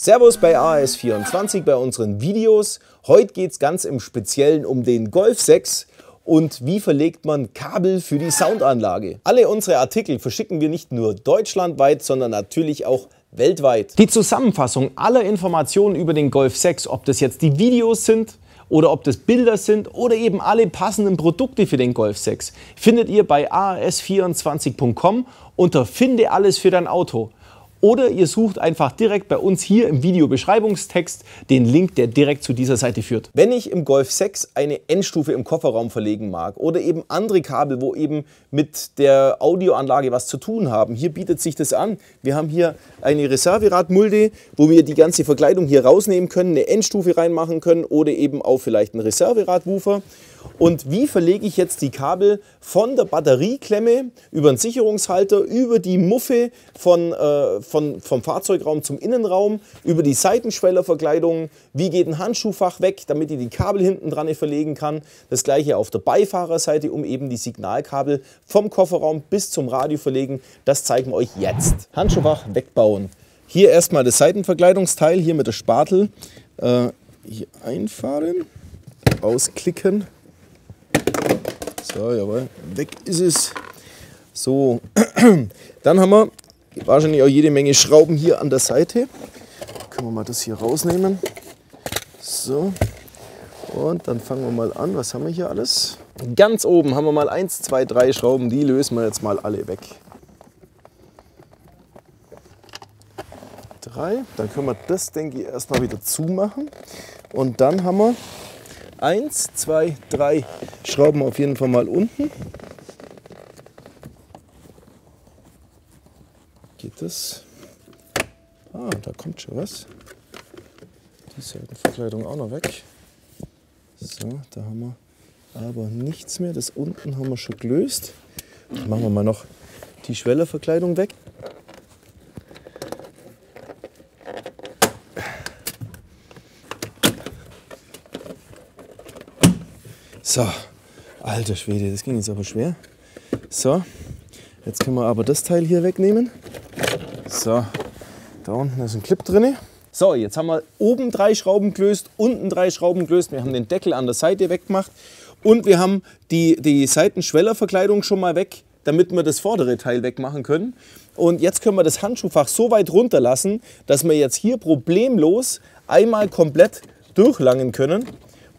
Servus bei AS24 bei unseren Videos. Heute geht es ganz im Speziellen um den Golf 6 und wie verlegt man Kabel für die Soundanlage. Alle unsere Artikel verschicken wir nicht nur deutschlandweit, sondern natürlich auch weltweit. Die Zusammenfassung aller Informationen über den Golf 6, ob das jetzt die Videos sind oder ob das Bilder sind oder eben alle passenden Produkte für den Golf 6, findet ihr bei as24.com unter Finde alles für dein Auto. Oder ihr sucht einfach direkt bei uns hier im Videobeschreibungstext den Link, der direkt zu dieser Seite führt. Wenn ich im Golf 6 eine Endstufe im Kofferraum verlegen mag oder eben andere Kabel, wo eben mit der Audioanlage was zu tun haben, hier bietet sich das an. Wir haben hier eine Reserveradmulde, wo wir die ganze Verkleidung hier rausnehmen können, eine Endstufe reinmachen können oder eben auch vielleicht einen Reserveradwoofer. Und wie verlege ich jetzt die Kabel von der Batterieklemme über den Sicherungshalter, über die Muffe vom Fahrzeugraum zum Innenraum, über die Seitenschwellerverkleidung, wie geht ein Handschuhfach weg, damit ich die Kabel hinten dran verlegen kann. Das gleiche auf der Beifahrerseite, um eben die Signalkabel vom Kofferraum bis zum Radio verlegen. Das zeigen wir euch jetzt. Handschuhfach wegbauen. Hier erstmal das Seitenverkleidungsteil, hier mit der Spatel. Hier einfahren, ausklicken. So, jawohl, weg ist es. So, dann haben wir wahrscheinlich auch jede Menge Schrauben hier an der Seite. Können wir mal das hier rausnehmen. So, und dann fangen wir mal an. Was haben wir hier alles? Ganz oben haben wir mal 1, 2, 3 Schrauben. Die lösen wir jetzt mal alle weg. 3, dann können wir das, denke ich, erstmal wieder zumachen. Und dann haben wir 1, 2, 3 Schrauben auf jeden Fall mal unten. Geht das? Ah, da kommt schon was. Die Seitenverkleidung auch noch weg. So, da haben wir aber nichts mehr. Das unten haben wir schon gelöst. Dann machen wir mal noch die Schwellerverkleidung weg. So, alter Schwede, das ging jetzt aber schwer. So, jetzt können wir aber das Teil hier wegnehmen. So, da unten ist ein Clip drin. So, jetzt haben wir oben 3 Schrauben gelöst, unten 3 Schrauben gelöst. Wir haben den Deckel an der Seite weggemacht und wir haben die Seitenschwellerverkleidung schon mal weg, damit wir das vordere Teil wegmachen können. Und jetzt können wir das Handschuhfach so weit runterlassen, dass wir jetzt hier problemlos einmal komplett durchlangen können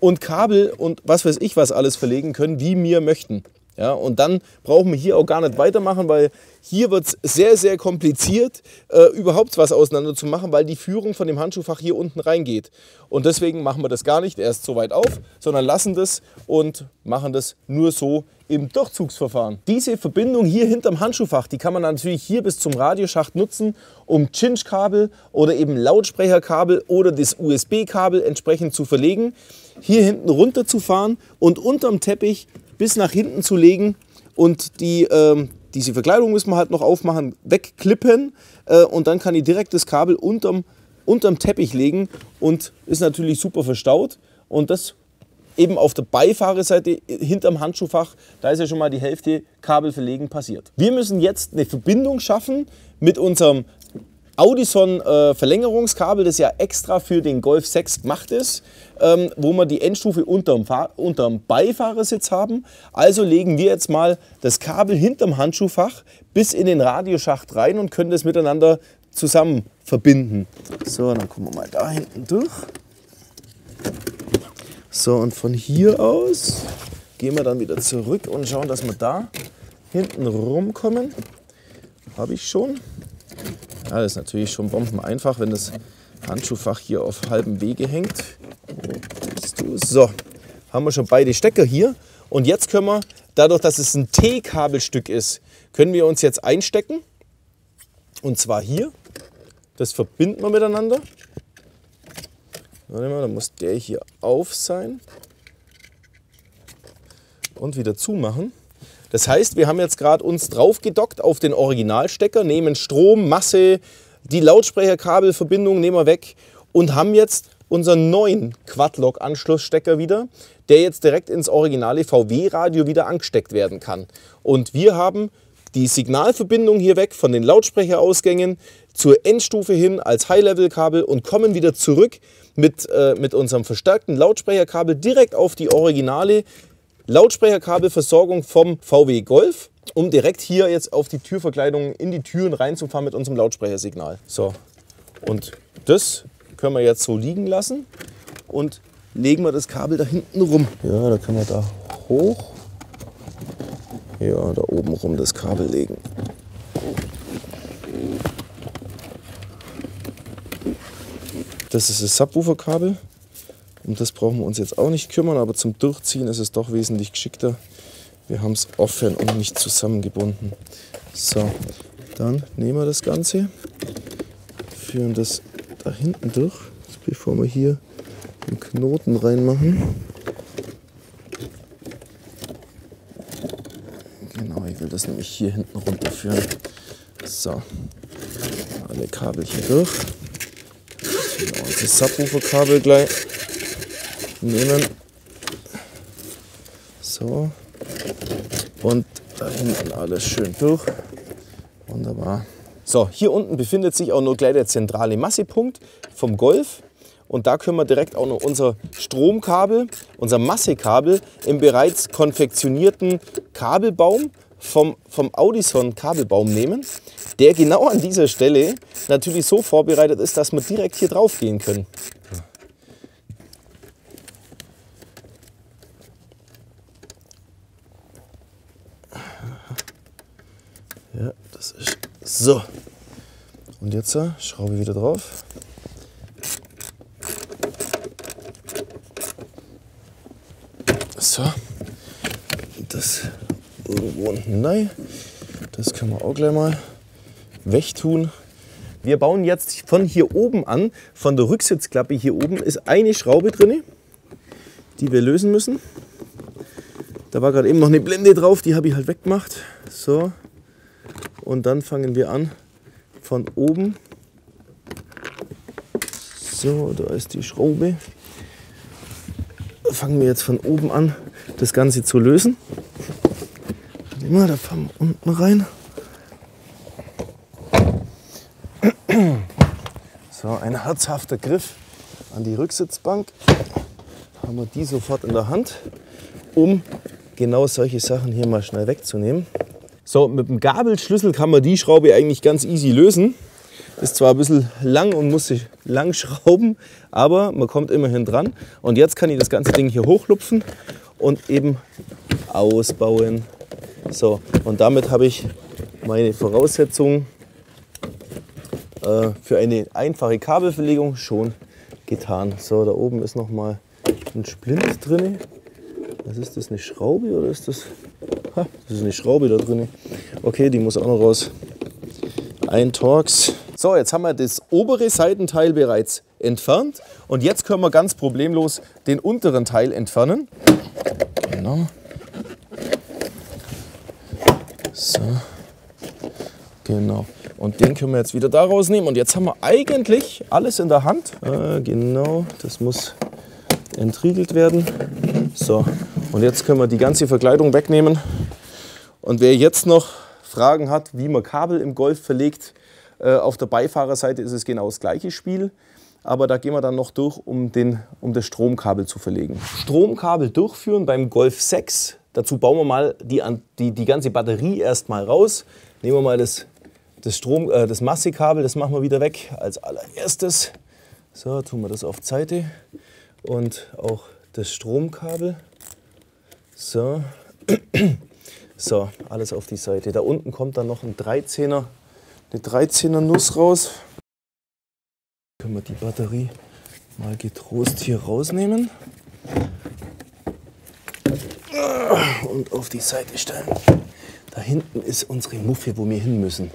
und Kabel und was weiß ich was alles verlegen können, wie wir möchten. Ja, und dann brauchen wir hier auch gar nicht weitermachen, weil hier wird es sehr, sehr kompliziert, überhaupt was auseinander zu machen, weil die Führung von dem Handschuhfach hier unten reingeht. Und deswegen machen wir das gar nicht erst so weit auf, sondern lassen das und machen das nur so im Durchzugsverfahren. Diese Verbindung hier hinterm Handschuhfach, die kann man natürlich hier bis zum Radioschacht nutzen, um Cinch-Kabel oder eben Lautsprecherkabel oder das USB-Kabel entsprechend zu verlegen, hier hinten runter zu fahren und unterm Teppich bis nach hinten zu legen und diese Verkleidung müssen wir halt noch aufmachen, wegklippen und dann kann ich direkt das Kabel unterm Teppich legen und ist natürlich super verstaut und das eben auf der Beifahrerseite hinterm Handschuhfach, da ist ja schon mal die Hälfte Kabelverlegen passiert. Wir müssen jetzt eine Verbindung schaffen mit unserem Audison Verlängerungskabel, das ja extra für den Golf 6 gemacht ist, wo wir die Endstufe unterm Beifahrersitz haben. Also legen wir jetzt mal das Kabel hinterm Handschuhfach bis in den Radioschacht rein und können das miteinander zusammen verbinden. So, dann kommen wir mal da hinten durch. So, und von hier aus gehen wir dann wieder zurück und schauen, dass wir da hinten rumkommen. Habe ich schon. Ja, das ist natürlich schon bombeneinfach, wenn das Handschuhfach hier auf halbem Wege hängt. So, haben wir schon beide Stecker hier. Und jetzt können wir, dadurch, dass es ein T-Kabelstück ist, können wir uns jetzt einstecken. Und zwar hier. Das verbinden wir miteinander. Warte mal, dann muss der hier auf sein. Und wieder zumachen. Das heißt, wir haben jetzt gerade uns drauf gedockt auf den Originalstecker, nehmen Strom, Masse, die Lautsprecherkabelverbindung nehmen wir weg und haben jetzt unseren neuen Quadlock-Anschlussstecker wieder, der jetzt direkt ins originale VW-Radio wieder angesteckt werden kann. Und wir haben die Signalverbindung hier weg von den Lautsprecherausgängen zur Endstufe hin als High-Level-Kabel und kommen wieder zurück mit unserem verstärkten Lautsprecherkabel direkt auf die originale Lautsprecherkabelversorgung vom VW Golf, um direkt hier jetzt auf die Türverkleidung in die Türen reinzufahren mit unserem Lautsprechersignal. So, und das können wir jetzt so liegen lassen und legen wir das Kabel da hinten rum. Ja, da können wir da hoch. Ja, da oben rum das Kabel legen. Das ist das Subwoofer-Kabel. Um das brauchen wir uns jetzt auch nicht kümmern, aber zum Durchziehen ist es doch wesentlich geschickter. Wir haben es offen und nicht zusammengebunden. So, dann nehmen wir das Ganze, führen das da hinten durch, bevor wir hier einen Knoten reinmachen. Genau, ich will das nämlich hier hinten runterführen. So, alle Kabel hier durch. Genau, das Subwoofer-Kabel gleich nehmen. So, und da hinten alles schön durch. Wunderbar. So, hier unten befindet sich auch noch gleich der zentrale Massepunkt vom Golf. Und da können wir direkt auch noch unser Stromkabel, unser Massekabel im bereits konfektionierten Kabelbaum vom Audison Kabelbaum nehmen, der genau an dieser Stelle natürlich so vorbereitet ist, dass wir direkt hier drauf gehen können. Ja, das ist so. Und jetzt schraube ich wieder drauf. So, das irgendwo unten rein. Das können wir auch gleich mal wegtun. Wir bauen jetzt von hier oben an, von der Rücksitzklappe hier oben, ist eine Schraube drin, die wir lösen müssen. Da war gerade eben noch eine Blende drauf, die habe ich halt weggemacht. So, und dann fangen wir an von oben. So, da ist die Schraube. Fangen wir jetzt von oben an, das Ganze zu lösen. Da fahren wir unten rein. So, ein herzhafter Griff an die Rücksitzbank. Haben wir die sofort in der Hand, um genau solche Sachen hier mal schnell wegzunehmen. So, mit dem Gabelschlüssel kann man die Schraube eigentlich ganz easy lösen. Ist zwar ein bisschen lang und muss sich lang schrauben, aber man kommt immerhin dran. Und jetzt kann ich das ganze Ding hier hochlupfen und eben ausbauen. So, und damit habe ich meine Voraussetzungen für eine einfache Kabelverlegung schon getan. So, da oben ist noch mal ein Splint drin. Was ist das, eine Schraube oder ist das? Ha, das ist eine Schraube da drin. Okay, die muss auch noch raus. Ein Torx. So, jetzt haben wir das obere Seitenteil bereits entfernt und jetzt können wir ganz problemlos den unteren Teil entfernen. Genau. So. Genau. Und den können wir jetzt wieder da rausnehmen und jetzt haben wir eigentlich alles in der Hand. Genau, das muss entriegelt werden. So, und jetzt können wir die ganze Verkleidung wegnehmen. Und wer jetzt noch Fragen hat, wie man Kabel im Golf verlegt, auf der Beifahrerseite ist es genau das gleiche Spiel, aber da gehen wir dann noch durch, um das Stromkabel zu verlegen. Stromkabel durchführen beim Golf 6. Dazu bauen wir mal die ganze Batterie erstmal raus. Nehmen wir mal das Massekabel, das machen wir wieder weg als allererstes. So, tun wir das auf die Seite und auch das Stromkabel. So. So, alles auf die Seite. Da unten kommt dann noch eine 13er Nuss raus. Können wir die Batterie mal getrost hier rausnehmen und auf die Seite stellen. Da hinten ist unsere Muffe, wo wir hin müssen.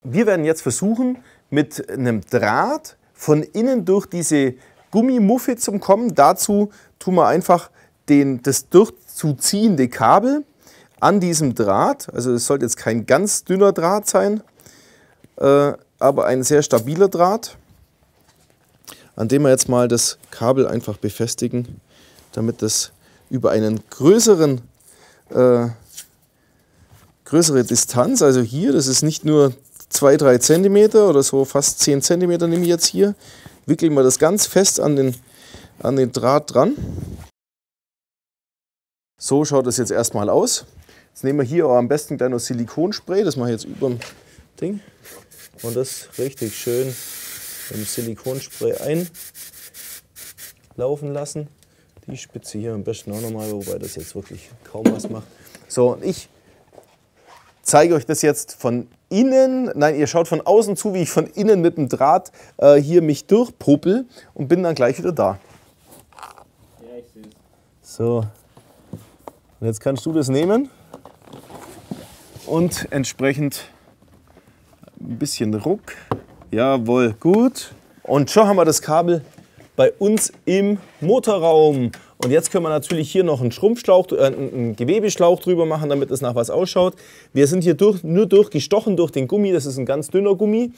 Wir werden jetzt versuchen, mit einem Draht von innen durch diese Gummimuffe zu kommen. Dazu tun wir einfach das durchzuziehende Kabel an diesem Draht. Also es sollte jetzt kein ganz dünner Draht sein, aber ein sehr stabiler Draht, an dem wir jetzt mal das Kabel einfach befestigen, damit das über einen größeren größere Distanz. Also hier, das ist nicht nur 2-3 cm oder so, fast 10 cm nehme ich jetzt hier. Wickeln wir das ganz fest an den Draht dran. So schaut das jetzt erstmal aus. Jetzt nehmen wir hier auch am besten gleich noch Silikonspray. Das mache ich jetzt über dem Ding. Und das richtig schön mit dem Silikonspray einlaufen lassen. Die Spitze hier am besten auch nochmal, wobei das jetzt wirklich kaum was macht. So, und ich zeige euch das jetzt von innen. Nein, ihr schaut von außen zu, wie ich von innen mit dem Draht hier mich durchpopel und bin dann gleich wieder da. Ja, ich sehe es. So, und jetzt kannst du das nehmen und entsprechend ein bisschen Ruck. Jawohl, gut. Und schon haben wir das Kabel bei uns im Motorraum. Und jetzt können wir natürlich hier noch einen Schrumpfschlauch, einen Gewebeschlauch drüber machen, damit es nach was ausschaut. Wir sind hier nur durchgestochen durch den Gummi. Das ist ein ganz dünner Gummi.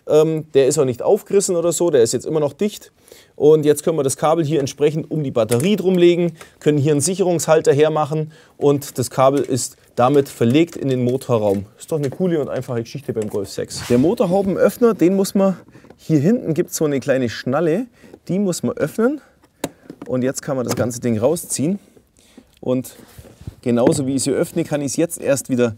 Der ist auch nicht aufgerissen oder so, der ist jetzt immer noch dicht. Und jetzt können wir das Kabel hier entsprechend um die Batterie drum legen, können hier einen Sicherungshalter hermachen und das Kabel ist damit verlegt in den Motorraum. Ist doch eine coole und einfache Geschichte beim Golf 6. Der Motorhaubenöffner, den muss man, hier hinten gibt es so eine kleine Schnalle, die muss man öffnen. Und jetzt kann man das ganze Ding rausziehen. Und genauso wie ich sie öffne, kann ich es jetzt erst wieder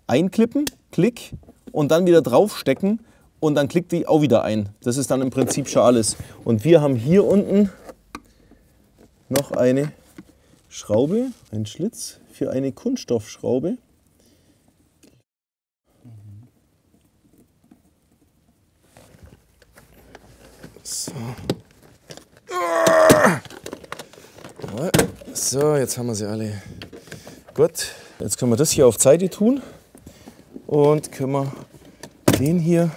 einklippen, klick, und dann wieder draufstecken. Und dann klickt die auch wieder ein. Das ist dann im Prinzip schon alles. Und wir haben hier unten noch eine Schraube, einen Schlitz für eine Kunststoffschraube. So. So, jetzt haben wir sie alle. Gut, jetzt können wir das hier auf Seite tun und können wir den hier.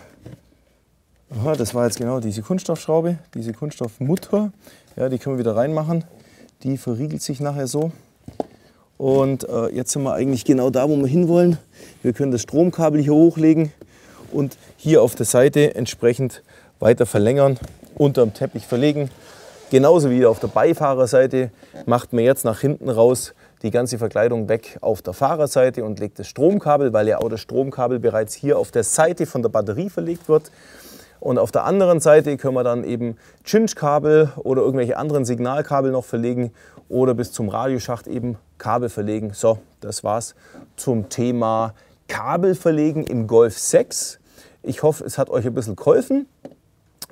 Aha, das war jetzt genau diese Kunststoffschraube, diese Kunststoffmutter. Ja, die können wir wieder reinmachen. Die verriegelt sich nachher so. Und jetzt sind wir eigentlich genau da, wo wir hinwollen. Wir können das Stromkabel hier hochlegen und hier auf der Seite entsprechend weiter verlängern, unterm Teppich verlegen. Genauso wie auf der Beifahrerseite macht man jetzt nach hinten raus die ganze Verkleidung weg auf der Fahrerseite und legt das Stromkabel, weil ja auch das Stromkabel bereits hier auf der Seite von der Batterie verlegt wird. Und auf der anderen Seite können wir dann eben Cinch-Kabel oder irgendwelche anderen Signalkabel noch verlegen oder bis zum Radioschacht eben Kabel verlegen. So, das war's zum Thema Kabel verlegen im Golf 6. Ich hoffe, es hat euch ein bisschen geholfen.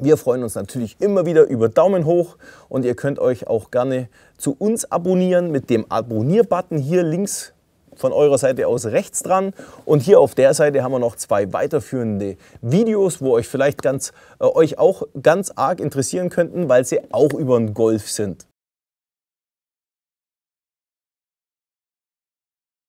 Wir freuen uns natürlich immer wieder über Daumen hoch und ihr könnt euch auch gerne zu uns abonnieren mit dem Abonnier-Button hier links von eurer Seite aus rechts dran. Und hier auf der Seite haben wir noch 2 weiterführende Videos, wo euch vielleicht euch auch ganz arg interessieren könnten, weil sie auch über den Golf sind.